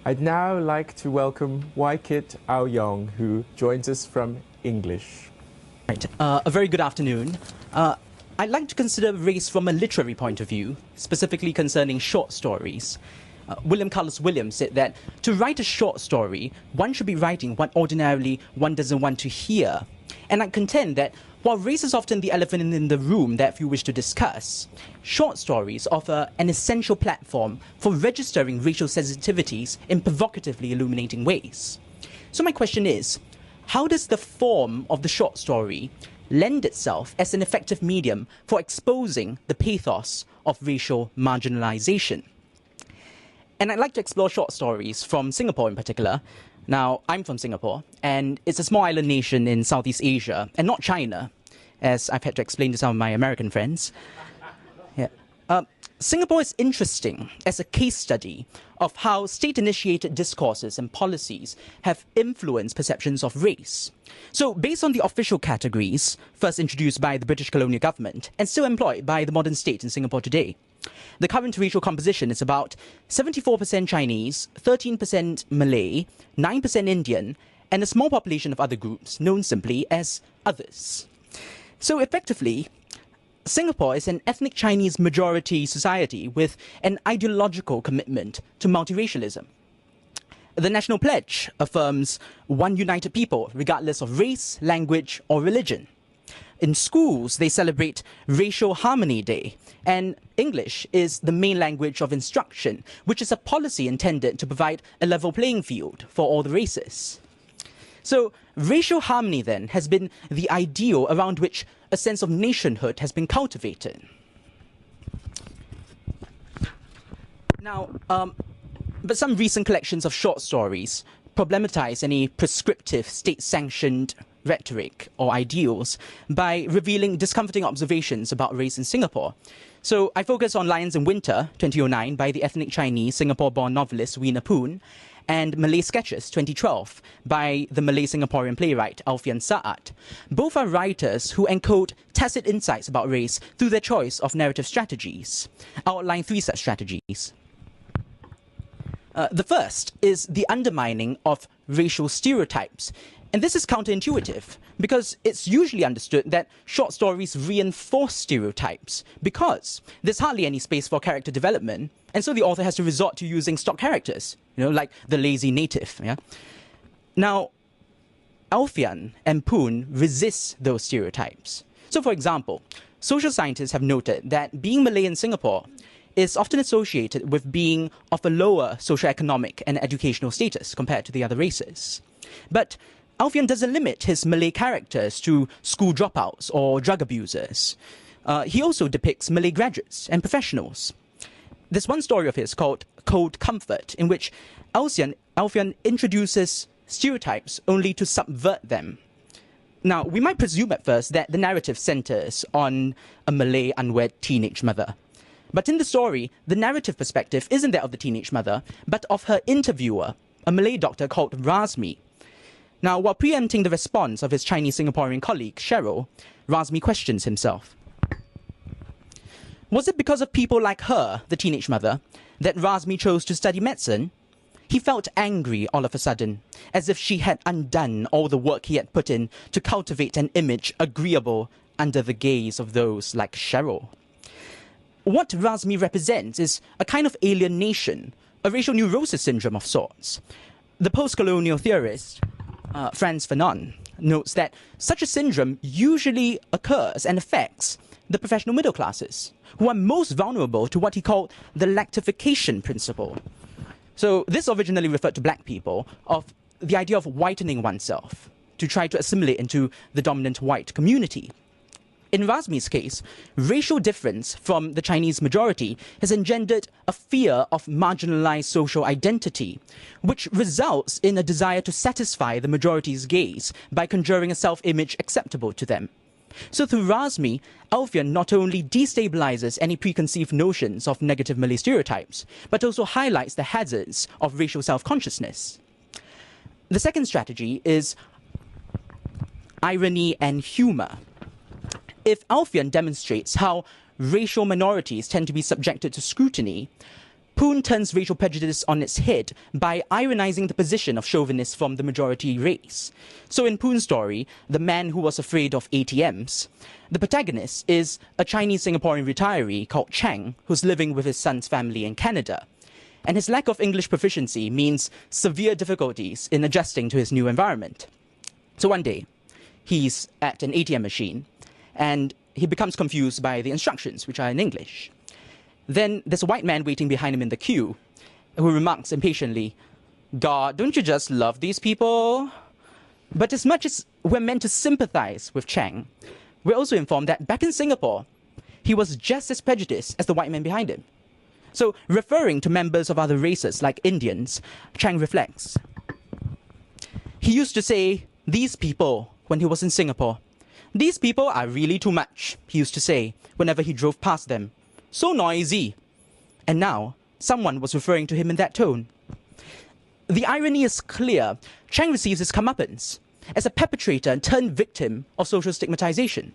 I'd now like to welcome Wai Kit Ow Yeong, who joins us from English. Right. A very good afternoon. I'd like to consider race from a literary point of view, specifically concerning short stories. William Carlos Williams said that to write a short story, one should be writing what ordinarily one doesn't want to hear. And I contend that while race is often the elephant in the room that few wish to discuss, short stories offer an essential platform for registering racial sensitivities in provocatively illuminating ways. So my question is, how does the form of the short story lend itself as an effective medium for exposing the pathos of racial marginalization? And I'd like to explore short stories from Singapore in particular. Now, I'm from Singapore, and it's a small island nation in Southeast Asia, and not China, as I've had to explain to some of my American friends. Yeah. Singapore is interesting as a case study of how state-initiated discourses and policies have influenced perceptions of race. So, based on the official categories, first introduced by the British colonial government and still employed by the modern state in Singapore today, the current racial composition is about 74% Chinese, 13% Malay, 9% Indian, and a small population of other groups known simply as others. So effectively, Singapore is an ethnic Chinese majority society with an ideological commitment to multiracialism. The National Pledge affirms one united people regardless of race, language, or religion. In schools, they celebrate Racial Harmony Day, and English is the main language of instruction, which is a policy intended to provide a level playing field for all the races. So, racial harmony, then, has been the ideal around which a sense of nationhood has been cultivated. Now, but some recent collections of short stories problematize any prescriptive state-sanctioned rhetoric or ideals by revealing discomforting observations about race in Singapore. So I focus on Lions in Winter, 2009, by the ethnic Chinese Singapore-born novelist Wee Napun, and Malay Sketches, 2012, by the Malay-Singaporean playwright Alfian Sa'at. Both are writers who encode tacit insights about race through their choice of narrative strategies. I'll outline three such strategies. The first is the undermining of racial stereotypes. And this is counterintuitive, because it's usually understood that short stories reinforce stereotypes, because there's hardly any space for character development, and so the author has to resort to using stock characters, like the lazy native. Yeah? Now, Alfian and Poon resist those stereotypes. So, for example, social scientists have noted that being Malay in Singapore is often associated with being of a lower socioeconomic and educational status compared to the other races. But Alfian doesn't limit his Malay characters to school dropouts or drug abusers. He also depicts Malay graduates and professionals. There's one story of his called Cold Comfort, in which Alfian introduces stereotypes only to subvert them. Now, we might presume at first that the narrative centers on a Malay unwed teenage mother. But in the story, the narrative perspective isn't that of the teenage mother, but of her interviewer, a Malay doctor called Razmi. Now, while preempting the response of his Chinese-Singaporean colleague, Cheryl, Razmi questions himself. Was it because of people like her, the teenage mother, that Razmi chose to study medicine? He felt angry all of a sudden, as if she had undone all the work he had put in to cultivate an image agreeable under the gaze of those like Cheryl. What Razmi represents is a kind of alienation, a racial neurosis syndrome of sorts. The post-colonial theorist, Frantz Fanon, notes that such a syndrome usually occurs and affects the professional middle classes, who are most vulnerable to what he called the lactification principle. So this originally referred to black people, of the idea of whitening oneself to try to assimilate into the dominant white community. In Razmi's case, racial difference from the Chinese majority has engendered a fear of marginalized social identity, which results in a desire to satisfy the majority's gaze by conjuring a self-image acceptable to them. So through Razmi, Alfian not only destabilizes any preconceived notions of negative Malay stereotypes, but also highlights the hazards of racial self-consciousness. The second strategy is irony and humor. If Alfian demonstrates how racial minorities tend to be subjected to scrutiny, Poon turns racial prejudice on its head by ironizing the position of chauvinists from the majority race. So in Poon's story, The Man Who Was Afraid of ATMs, the protagonist is a Chinese Singaporean retiree called Chang, who's living with his son's family in Canada. And his lack of English proficiency means severe difficulties in adjusting to his new environment. So one day, he's at an ATM machine, and he becomes confused by the instructions, which are in English. Then there's a white man waiting behind him in the queue, who remarks impatiently, "God, don't you just love these people?" But as much as we're meant to sympathize with Chang, we're also informed that back in Singapore, he was just as prejudiced as the white man behind him. So, referring to members of other races like Indians, Chang reflects. He used to say, "These people," when he was in Singapore. "These people are really too much," he used to say whenever he drove past them. "So noisy." And now, someone was referring to him in that tone. The irony is clear. Chang receives his comeuppance as a perpetrator turned victim of social stigmatization.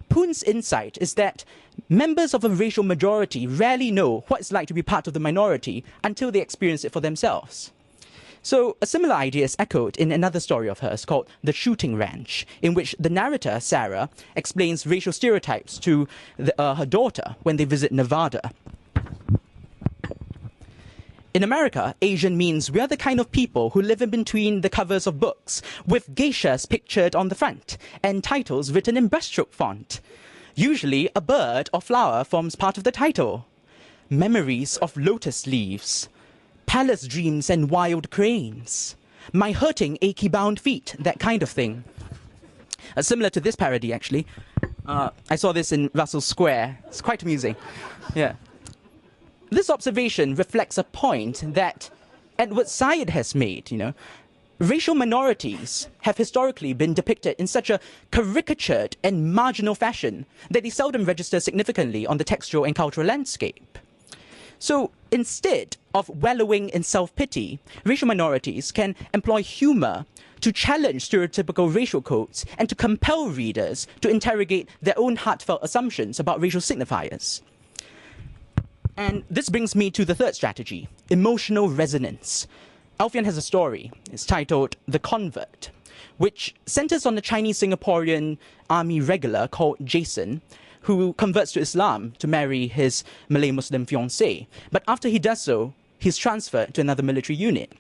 Poon's insight is that members of a racial majority rarely know what it's like to be part of the minority until they experience it for themselves. So a similar idea is echoed in another story of hers called The Shooting Ranch, in which the narrator, Sarah, explains racial stereotypes to her daughter when they visit Nevada. In America, Asian means we are the kind of people who live in between the covers of books, with geishas pictured on the front and titles written in brushstroke font. Usually, a bird or flower forms part of the title. Memories of lotus leaves, palace dreams and wild cranes, my hurting, achy bound feet, that kind of thing. Similar to this parody, actually. I saw this in Russell Square. It's quite amusing. Yeah. This observation reflects a point that Edward Said has made, Racial minorities have historically been depicted in such a caricatured and marginal fashion that they seldom register significantly on the textual and cultural landscape. So instead of wallowing in self-pity, racial minorities can employ humor to challenge stereotypical racial codes and to compel readers to interrogate their own heartfelt assumptions about racial signifiers. And this brings me to the third strategy, emotional resonance. Alfian has a story. It's titled The Convert, which centers on a Chinese Singaporean army regular called Jason, who converts to Islam to marry his Malay Muslim fiancée. But after he does so, he's transferred to another military unit.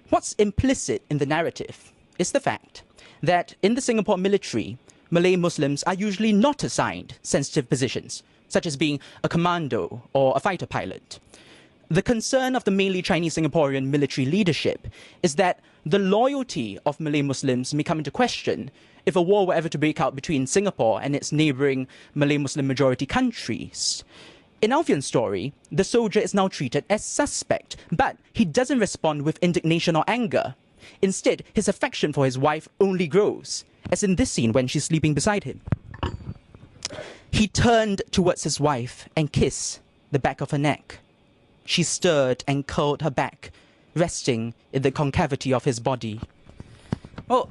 What's implicit in the narrative is the fact that in the Singapore military, Malay Muslims are usually not assigned sensitive positions, such as being a commando or a fighter pilot. The concern of the mainly Chinese Singaporean military leadership is that the loyalty of Malay Muslims may come into question if a war were ever to break out between Singapore and its neighbouring Malay Muslim majority countries. In Alfian's story, the soldier is now treated as suspect, but he doesn't respond with indignation or anger. Instead, his affection for his wife only grows, as in this scene when she's sleeping beside him. He turned towards his wife and kissed the back of her neck. She stirred and curled her back, resting in the concavity of his body. Well,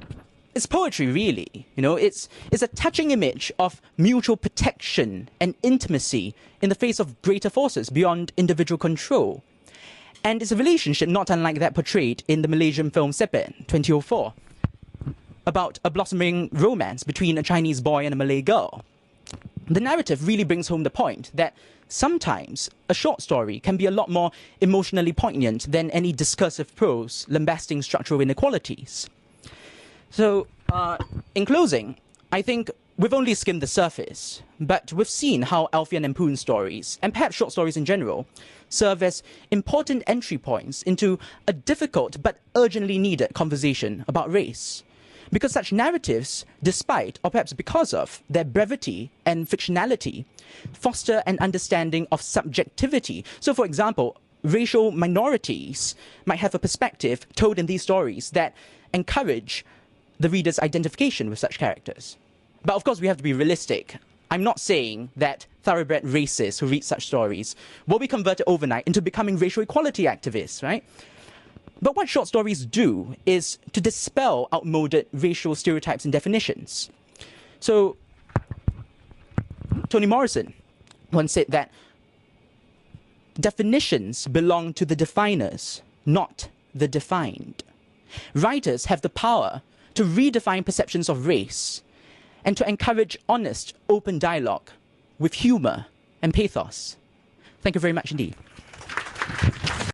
it's poetry, really. It's a touching image of mutual protection and intimacy in the face of greater forces beyond individual control. And it's a relationship not unlike that portrayed in the Malaysian film Sepet, 2004, about a blossoming romance between a Chinese boy and a Malay girl. The narrative really brings home the point that sometimes a short story can be a lot more emotionally poignant than any discursive prose lambasting structural inequalities. So, in closing, I think we've only skimmed the surface, but we've seen how Alfian and Poon's stories, and perhaps short stories in general, serve as important entry points into a difficult but urgently needed conversation about race. Because such narratives, despite, or perhaps because of, their brevity and fictionality, foster an understanding of subjectivity. So, for example, racial minorities might have a perspective told in these stories that encourage the reader's identification with such characters. But of course, we have to be realistic. I'm not saying that thoroughbred racists who read such stories will be converted overnight into becoming racial equality activists, right? But what short stories do is to dispel outmoded racial stereotypes and definitions. So, Toni Morrison once said that Definitions belong to the definers, not the defined. Writers have the power to redefine perceptions of race and to encourage honest, open dialogue with humor and pathos. Thank you very much indeed.